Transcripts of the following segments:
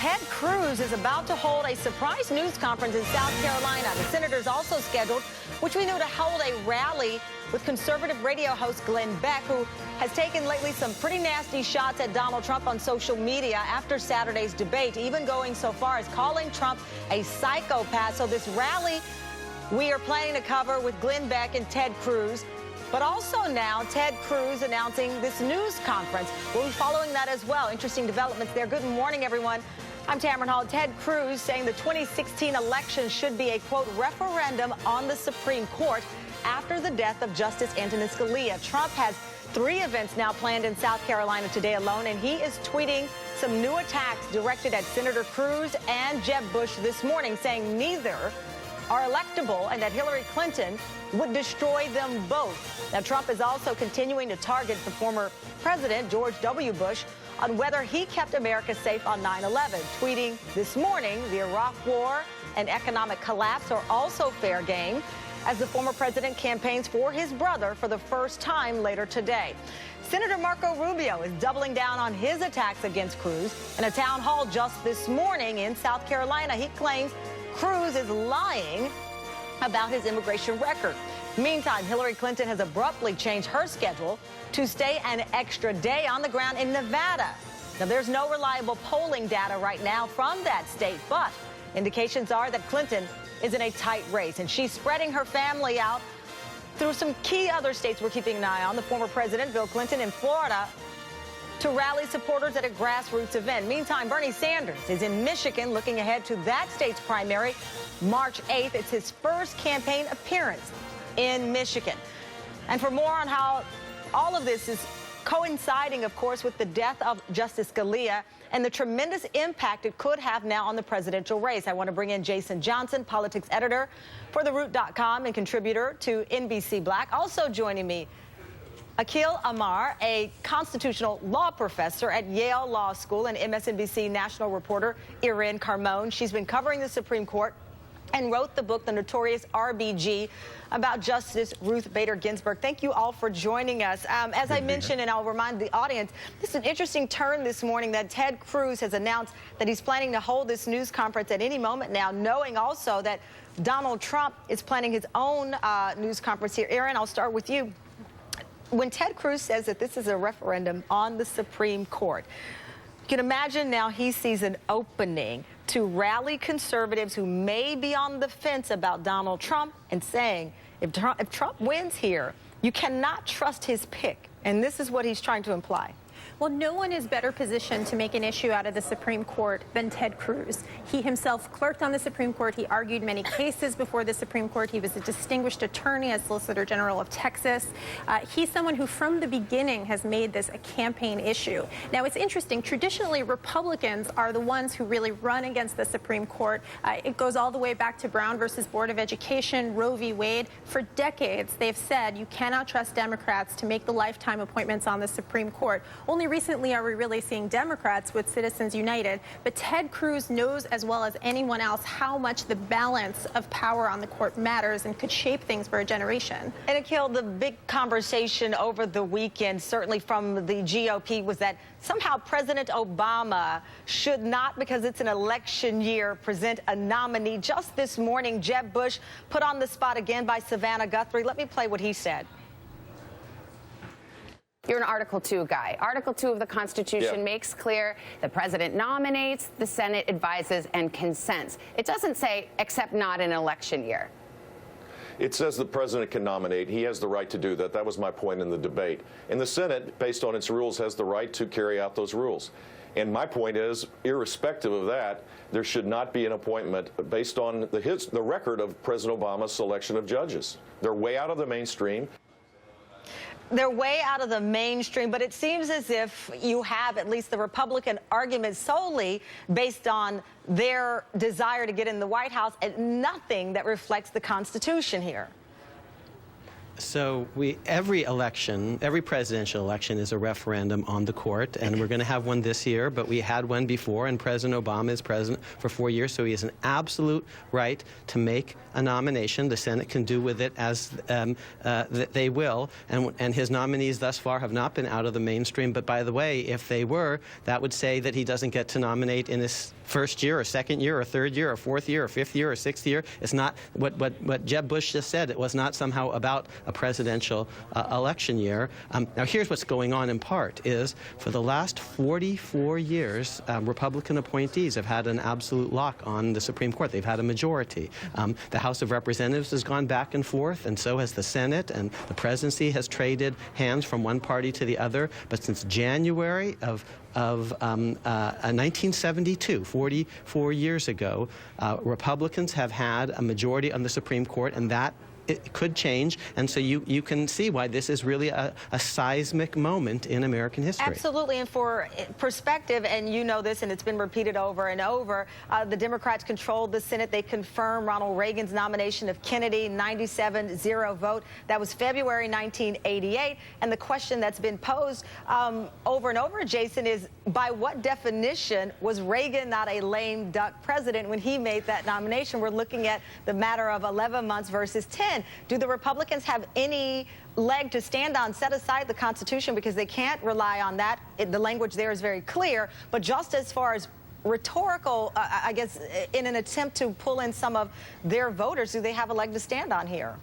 Ted Cruz is about to hold a surprise news conference in South Carolina. The senator's also scheduled, which we knew, to hold a rally with conservative radio host Glenn Beck, who has taken lately some pretty nasty shots at Donald Trump on social media after Saturday's debate, even going so far as calling Trump a psychopath. So this rally we are planning to cover with Glenn Beck and Ted Cruz. But also now, Ted Cruz announcing this news conference. We'll be following that as well. Interesting developments there. Good morning, everyone. I'm Tamron Hall. Ted Cruz saying the 2016 election should be a, quote, referendum on the Supreme Court after the death of Justice Antonin Scalia. Trump has 3 events now planned in South Carolina today alone, and he is tweeting some new attacks directed at Senator Cruz and Jeb Bush this morning, saying neither are electable and that Hillary Clinton would destroy them both. Now, Trump is also continuing to target the former president, George W. Bush, on whether he kept America safe on 9/11, tweeting this morning the Iraq War and economic collapse are also fair game, as the former president campaigns for his brother for the first time later today. Senator Marco Rubio is doubling down on his attacks against Cruz. In a town hall just this morning in South Carolina, he claims Cruz is lying about his immigration record. Meantime, Hillary Clinton has abruptly changed her schedule to stay an extra day on the ground in Nevada. Now, there's no reliable polling data right now from that state, but indications are that Clinton is in a tight race, and she's spreading her family out through some key other states we're keeping an eye on. The former president, Bill Clinton, in Florida, to rally supporters at a grassroots event. Meantime, Bernie Sanders is in Michigan looking ahead to that state's primary March 8th. It's his first campaign appearance in Michigan. And for more on how all of this is coinciding, of course, with the death of Justice Scalia and the tremendous impact it could have now on the presidential race, I want to bring in Jason Johnson, politics editor for TheRoot.com and contributor to NBC Black. Also joining me, Akhil Amar, a constitutional law professor at Yale Law School, and MSNBC national reporter Erin Carmone. She's been covering the Supreme Court and wrote the book, The Notorious RBG, about Justice Ruth Bader Ginsburg. Thank you all for joining us. As I mentioned, and I'll remind the audience, this is an interesting turn this morning that Ted Cruz has announced that he's planning to hold this news conference at any moment now, knowing also that Donald Trump is planning his own news conference here. Erin, I'll start with you. When Ted Cruz says that this is a referendum on the Supreme Court, you can imagine now he sees an opening to rally conservatives who may be on the fence about Donald Trump and saying, if Trump wins here, you cannot trust his pick. And this is what he's trying to imply. Well, no one is better positioned to make an issue out of the Supreme Court than Ted Cruz. He himself clerked on the Supreme Court. He argued many cases before the Supreme Court. He was a distinguished attorney as Solicitor General of Texas. He's someone who from the beginning has made this a campaign issue. Now, it's interesting. Traditionally, Republicans are the ones who really run against the Supreme Court. It goes all the way back to Brown versus Board of Education, Roe v. Wade. For decades, they've said you cannot trust Democrats to make the lifetime appointments on the Supreme Court. Only recently are we really seeing Democrats with Citizens United, but Ted Cruz knows as well as anyone else how much the balance of power on the court matters and could shape things for a generation. And Akhil, the big conversation over the weekend, certainly from the GOP, was that somehow President Obama should not, because it's an election year, present a nominee. Just this morning, Jeb Bush put on the spot again by Savannah Guthrie. Let me play what he said. You're an Article 2 guy. Article 2 of the Constitution makes clear the president nominates, the Senate advises and consents. It doesn't say except not in an election year. It says the president can nominate. He has the right to do that. That was my point in the debate. And the Senate, based on its rules, has the right to carry out those rules. And my point is, irrespective of that, there should not be an appointment based on the record of President Obama's selection of judges. They're way out of the mainstream. They're way out of the mainstream, but it seems as if you have at least the Republican argument solely based on their desire to get in the White House and nothing that reflects the Constitution here. So every election, every presidential election is a referendum on the court, and we're going to have one this year, but we had one before, and President Obama is president for 4 years, so he has an absolute right to make a nomination. The Senate can do with it as they will, and his nominees thus far have not been out of the mainstream. But by the way, if they were, that would say that he doesn't get to nominate in his first year or second year or third year or fourth year or fifth year or sixth year. It's not what Jeb Bush just said. It was not somehow about a presidential election year. Now, here's what's going on in part is for the last 44 years, Republican appointees have had an absolute lock on the Supreme Court. They've had a majority. The House of Representatives has gone back and forth, and so has the Senate, and the presidency has traded hands from one party to the other. But since January of 1972, 44 years ago, Republicans have had a majority on the Supreme Court, and that it could change, and so you can see why this is really a seismic moment in American history. Absolutely, and for perspective, and you know this, and it's been repeated over and over, the Democrats controlled the Senate. They confirmed Ronald Reagan's nomination of Kennedy, 97-0 vote. That was February 1988, and the question that's been posed over and over, Jason, is by what definition was Reagan not a lame duck president when he made that nomination? We're looking at the matter of 11 months versus 10. Do the Republicans have any leg to stand on, set aside the Constitution, because they can't rely on that? The language there is very clear. But just as far as rhetorical, I guess, in an attempt to pull in some of their voters, do they have a leg to stand on here?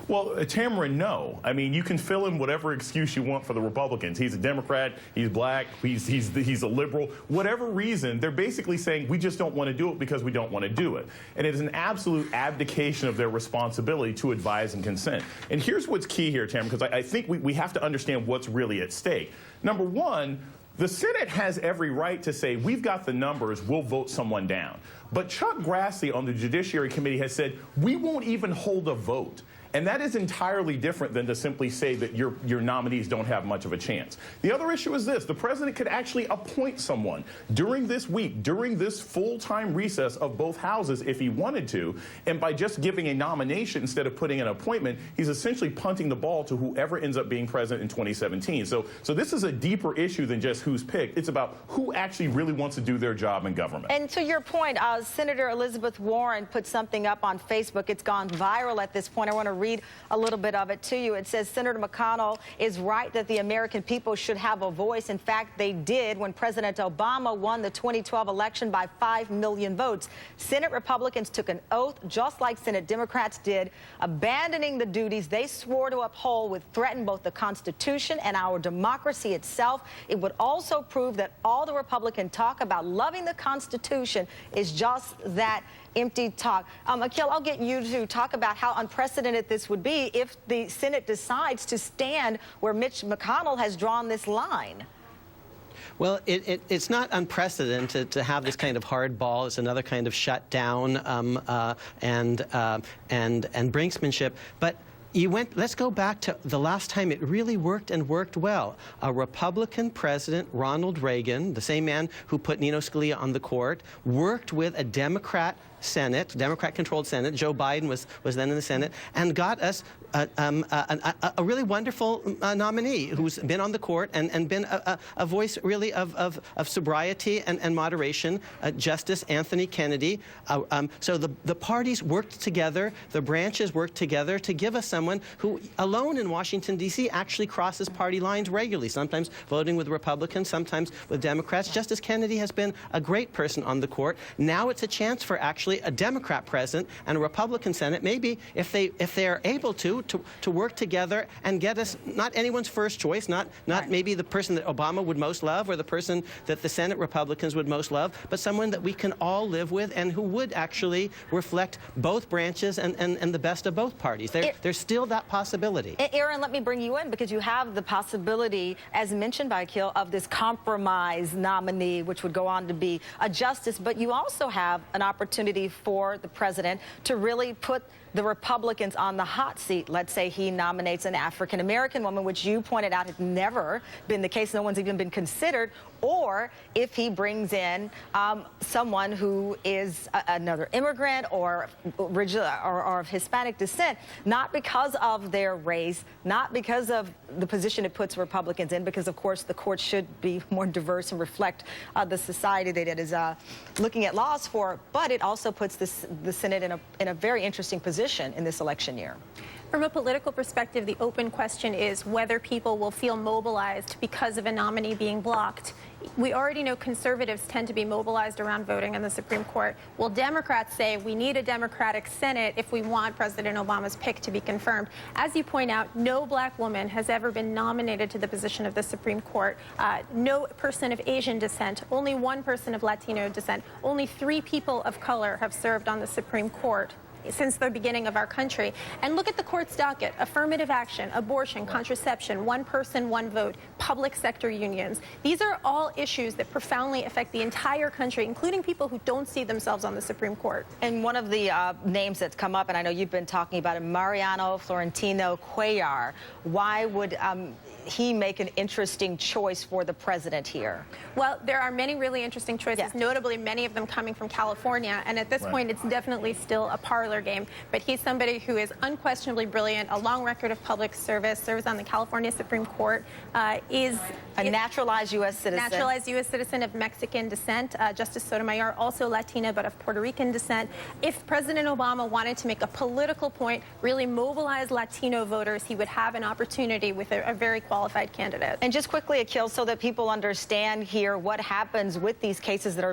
Well, Tamara, no. I mean, you can fill in whatever excuse you want for the Republicans. He's a Democrat, he's black, he's a liberal. Whatever reason, they're basically saying we just don't want to do it because we don't want to do it. And it is an absolute abdication of their responsibility to advise and consent. And here's what's key here, Tamara, because I think we have to understand what's really at stake. Number one, the Senate has every right to say, we've got the numbers, we'll vote someone down. But Chuck Grassley on the Judiciary Committee has said, we won't even hold a vote. And that is entirely different than to simply say that your nominees don't have much of a chance. The other issue is this. The president could actually appoint someone during this week, during this full-time recess of both houses if he wanted to. And by just giving a nomination instead of putting an appointment, he's essentially punting the ball to whoever ends up being president in 2017. So this is a deeper issue than just who's picked. It's about who actually really wants to do their job in government. And to your point, Senator Elizabeth Warren put something up on Facebook. It's gone viral at this point. I want to read a little bit of it to you. It says, Senator McConnell is right that the American people should have a voice. In fact, they did when President Obama won the 2012 election by 5 million votes. Senate Republicans took an oath, just like Senate Democrats did, abandoning the duties they swore to uphold would threaten both the Constitution and our democracy itself. It would also prove that all the Republican talk about loving the Constitution is just that empty talk. Akhil, I'll get you to talk about how unprecedented this would be if the Senate decides to stand where Mitch McConnell has drawn this line. Well, it's not unprecedented to have this kind of hardball. It's another kind of shutdown and brinksmanship. But let's go back to the last time it really worked and worked well. A Republican president, Ronald Reagan, the same man who put Nino Scalia on the court, worked with a Democrat Senate, Democrat-controlled Senate. Joe Biden was then in the Senate, and got us a really wonderful nominee who's been on the court and been a voice really of sobriety and moderation, Justice Anthony Kennedy. So the parties worked together, the branches worked together to give us someone who, alone in Washington, D.C., actually crosses party lines regularly, sometimes voting with Republicans, sometimes with Democrats. Justice Kennedy has been a great person on the court. Now it's a chance for actually a Democrat president and a Republican Senate, maybe if they are able to work together and get us not anyone's first choice, not maybe the person that Obama would most love or the person that the Senate Republicans would most love, but someone that we can all live with and who would actually reflect both branches and the best of both parties. There's still that possibility. Aaron, let me bring you in because you have the possibility, as mentioned by Akhil, of this compromise nominee, which would go on to be a justice, but you also have an opportunity for the president to really put the Republicans on the hot seat. Let's say he nominates an African-American woman, which you pointed out has never been the case. No one's even been considered. Or if he brings in someone who is another immigrant or of Hispanic descent, not because of their race, not because of the position it puts Republicans in, because, of course, the court should be more diverse and reflect the society that it is looking at laws for, but it also puts the Senate in a very interesting position in this election year. From a political perspective, the open question is whether people will feel mobilized because of a nominee being blocked. We already know conservatives tend to be mobilized around voting in the Supreme Court. Well, Democrats say we need a Democratic Senate if we want President Obama's pick to be confirmed. As you point out, no black woman has ever been nominated to the position of the Supreme Court. No person of Asian descent, only one person of Latino descent, only 3 people of color have served on the Supreme Court since the beginning of our country. And look at the court's docket: affirmative action, abortion, contraception, one person, one vote, public sector unions. These are all issues that profoundly affect the entire country, including people who don't see themselves on the Supreme Court. And one of the names that's come up, and I know you've been talking about it, Mariano Florentino Cuellar. Why would he make an interesting choice for the president here? Well, there are many really interesting choices, notably many of them coming from California. And at this point, it's definitely still a parlor game. But he's somebody who is unquestionably brilliant, a long record of public service, serves on the California Supreme Court, is a naturalized U.S. citizen. Naturalized U.S. citizen of Mexican descent. Justice Sotomayor, also Latina, but of Puerto Rican descent. If President Obama wanted to make a political point, really mobilize Latino voters, he would have an opportunity with a very qualified candidate. And just quickly, Akil, so that people understand here what happens with these cases that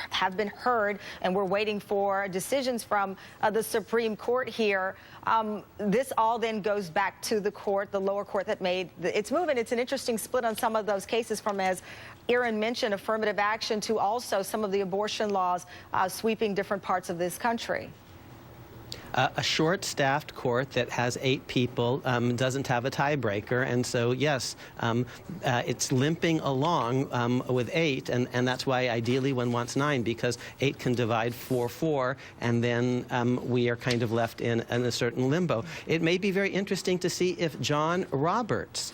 have been heard, and we're waiting for decisions from the Supreme Court here. This all then goes back to the court, the lower court that made its move. And it's an interesting split on some of those cases, from, as Aaron mentioned, affirmative action to also some of the abortion laws sweeping different parts of this country. A short-staffed court that has 8 people doesn't have a tiebreaker, and so yes, it's limping along with 8, and that's why ideally one wants 9, because 8 can divide 4-4, and then we are kind of left in a certain limbo. It may be very interesting to see if John Roberts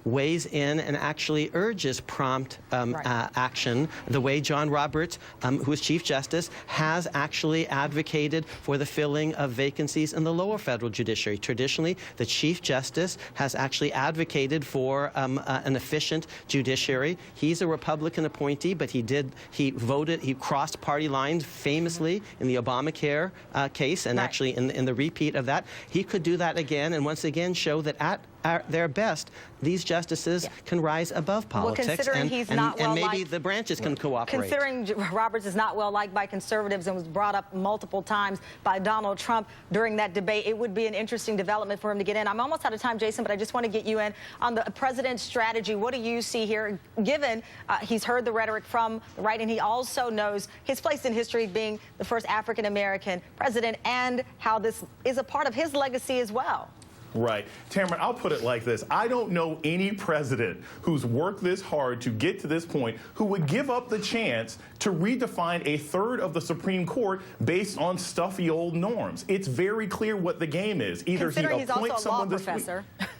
weighs in and actually urges prompt action, the way John Roberts, who is Chief Justice, has actually advocated for the filling of vacancies in the lower federal judiciary. Traditionally, the Chief Justice has actually advocated for an efficient judiciary. He's a Republican appointee, but he crossed party lines famously in the Obamacare case, and actually in the repeat of that. He could do that again, and once again show that at their best, these justices can rise above politics, considering he's not well maybe liked, the branches can cooperate. Considering Roberts is not well liked by conservatives and was brought up multiple times by Donald Trump during that debate, it would be an interesting development for him to get in. I'm almost out of time, Jason, but I just want to get you in on the president's strategy. What do you see here, given he's heard the rhetoric from the right, and he also knows his place in history, being the first African-American president, and how this is a part of his legacy as well? Right. Tamara, I'll put it like this. I don't know any president who's worked this hard to get to this point who would give up the chance to redefine a third of the Supreme Court based on stuffy old norms. It's very clear what the game is. Either he appoints someone this week.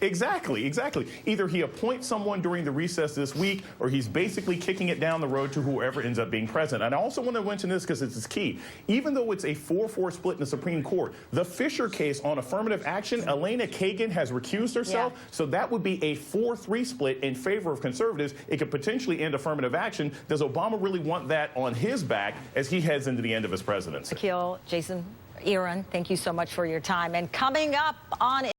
Exactly. Either he appoints someone during the recess this week, or he's basically kicking it down the road to whoever ends up being president. And I also want to mention this because it's key. Even though it's a 4-4 split in the Supreme Court, the Fisher case on affirmative action, Elena Kagan has recused herself, so that would be a 4-3 split in favor of conservatives. It could potentially end affirmative action. Does Obama really want that on his back as he heads into the end of his presidency? Akil, Jason, Aaron, thank you so much for your time. And coming up on